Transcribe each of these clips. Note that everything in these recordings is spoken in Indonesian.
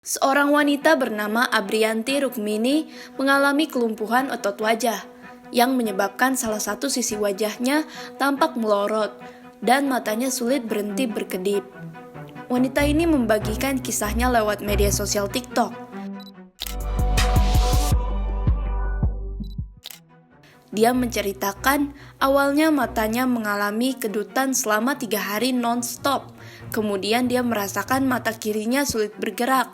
Seorang wanita bernama Abrianti Rukmini mengalami kelumpuhan otot wajah yang menyebabkan salah satu sisi wajahnya tampak melorot dan matanya sulit berhenti berkedip. Wanita ini membagikan kisahnya lewat media sosial TikTok. Dia menceritakan awalnya matanya mengalami kedutan selama 3 hari non-stop. Kemudian dia merasakan mata kirinya sulit bergerak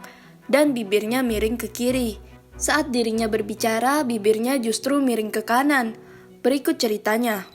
dan bibirnya miring ke kiri. Saat dirinya berbicara, bibirnya justru miring ke kanan. Berikut ceritanya.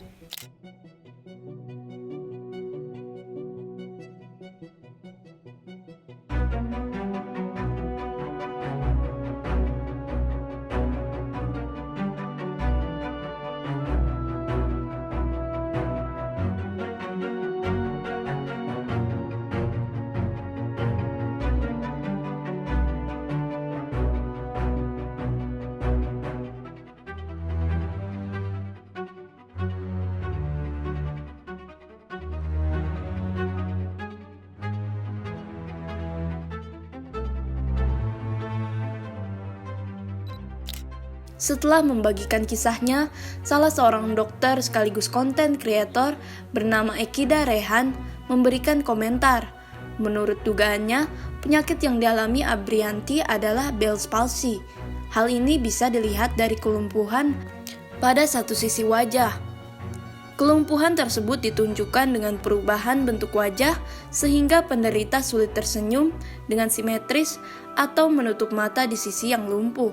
Setelah membagikan kisahnya, salah seorang dokter sekaligus konten kreator bernama Ekida Rehan memberikan komentar. Menurut dugaannya, penyakit yang dialami Abrianti adalah Bell's palsy. Hal ini bisa dilihat dari kelumpuhan pada satu sisi wajah. Kelumpuhan tersebut ditunjukkan dengan perubahan bentuk wajah sehingga penderita sulit tersenyum dengan simetris atau menutup mata di sisi yang lumpuh.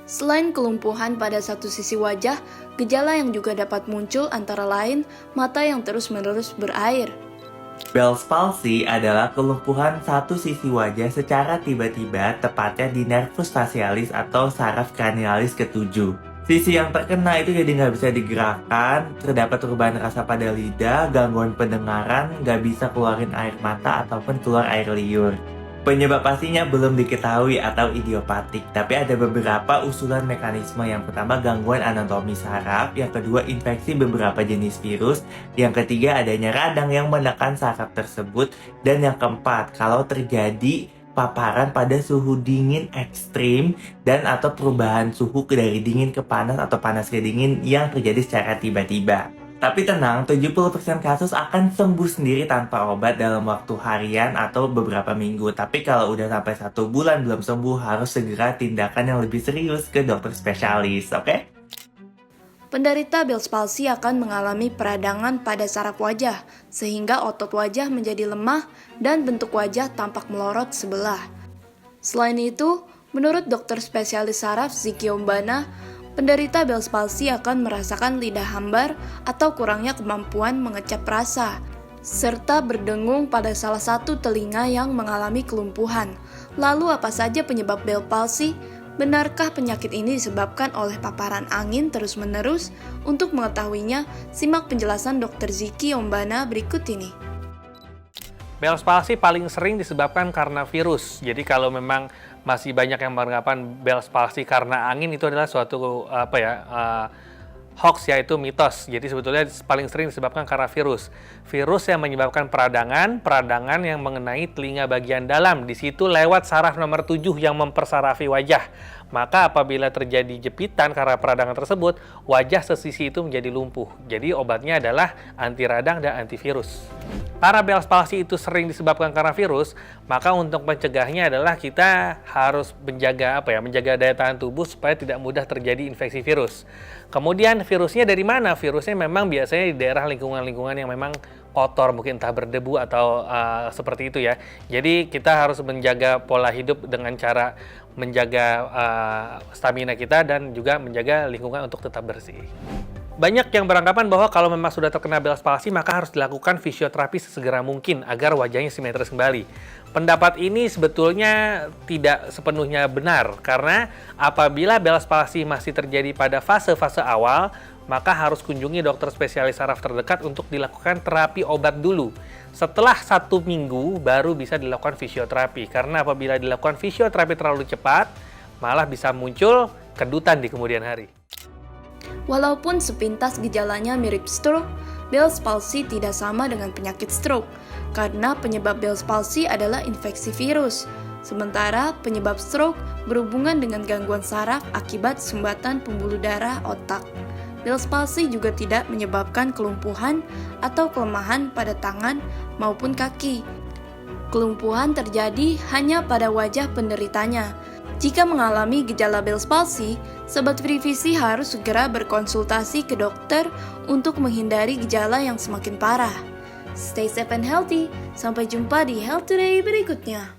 Selain kelumpuhan pada satu sisi wajah, gejala yang juga dapat muncul antara lain mata yang terus-menerus berair. Bell's palsy adalah kelumpuhan satu sisi wajah secara tiba-tiba, tepatnya di nervus facialis atau saraf cranialis ketujuh. Sisi yang terkena itu jadi nggak bisa digerakkan, terdapat perubahan rasa pada lidah, gangguan pendengaran, nggak bisa keluarin air mata ataupun keluar air liur. Penyebab pastinya belum diketahui atau idiopatik, tapi ada beberapa usulan mekanisme. Yang pertama, gangguan anatomi saraf, yang kedua, infeksi beberapa jenis virus, yang ketiga, adanya radang yang menekan saraf tersebut, dan yang keempat, kalau terjadi paparan pada suhu dingin ekstrim dan atau perubahan suhu dari dingin ke panas atau panas ke dingin yang terjadi secara tiba-tiba. Tapi tenang, 70% kasus akan sembuh sendiri tanpa obat dalam waktu harian atau beberapa minggu. Tapi kalau udah sampai 1 bulan belum sembuh, harus segera tindakan yang lebih serius ke dokter spesialis, oke? Penderita Bell's palsy akan mengalami peradangan pada saraf wajah, sehingga otot wajah menjadi lemah dan bentuk wajah tampak melorot sebelah. Selain itu, menurut dokter spesialis saraf Ziki Ombana, penderita Bell's palsy akan merasakan lidah hambar atau kurangnya kemampuan mengecap rasa, serta berdengung pada salah satu telinga yang mengalami kelumpuhan. Lalu apa saja penyebab Bell's palsy? Benarkah penyakit ini disebabkan oleh paparan angin terus-menerus? Untuk mengetahuinya, simak penjelasan Dr. Ziki Ombana berikut ini. Bell's palsy paling sering disebabkan karena virus. Jadi kalau memang masih banyak yang beranggapan Bell's palsy karena angin, itu adalah suatu hoax, yaitu mitos. Jadi sebetulnya paling sering disebabkan karena virus. Virus yang menyebabkan peradangan yang mengenai telinga bagian dalam. Di situ lewat saraf nomor 7 yang mempersarafi wajah. Maka apabila terjadi jepitan karena peradangan tersebut, wajah sesisi itu menjadi lumpuh. Jadi obatnya adalah anti radang dan antivirus. Karena Bell's palsy itu sering disebabkan karena virus, maka untuk mencegahnya adalah kita harus menjaga daya tahan tubuh supaya tidak mudah terjadi infeksi virus. Kemudian virusnya dari mana? Virusnya memang biasanya di daerah lingkungan-lingkungan yang memang kotor, mungkin entah berdebu atau seperti itu ya. Jadi kita harus menjaga pola hidup dengan cara menjaga stamina kita dan juga menjaga lingkungan untuk tetap bersih. Banyak yang beranggapan bahwa kalau memang sudah terkena Bell's palsy, maka harus dilakukan fisioterapi sesegera mungkin agar wajahnya simetris kembali. Pendapat ini sebetulnya tidak sepenuhnya benar, karena apabila Bell's palsy masih terjadi pada fase-fase awal, maka harus kunjungi dokter spesialis saraf terdekat untuk dilakukan terapi obat dulu. Setelah 1 minggu baru bisa dilakukan fisioterapi, karena apabila dilakukan fisioterapi terlalu cepat, malah bisa muncul kedutan di kemudian hari. Walaupun sepintas gejalanya mirip stroke, Bell's palsy tidak sama dengan penyakit stroke, karena penyebab Bell's palsy adalah infeksi virus. Sementara penyebab stroke berhubungan dengan gangguan saraf akibat sumbatan pembuluh darah otak. Bell's palsy juga tidak menyebabkan kelumpuhan atau kelemahan pada tangan maupun kaki. Kelumpuhan terjadi hanya pada wajah penderitanya. Jika mengalami gejala Bell's palsy, Sobat Frivisi harus segera berkonsultasi ke dokter untuk menghindari gejala yang semakin parah. Stay safe and healthy. Sampai jumpa di Health Today berikutnya.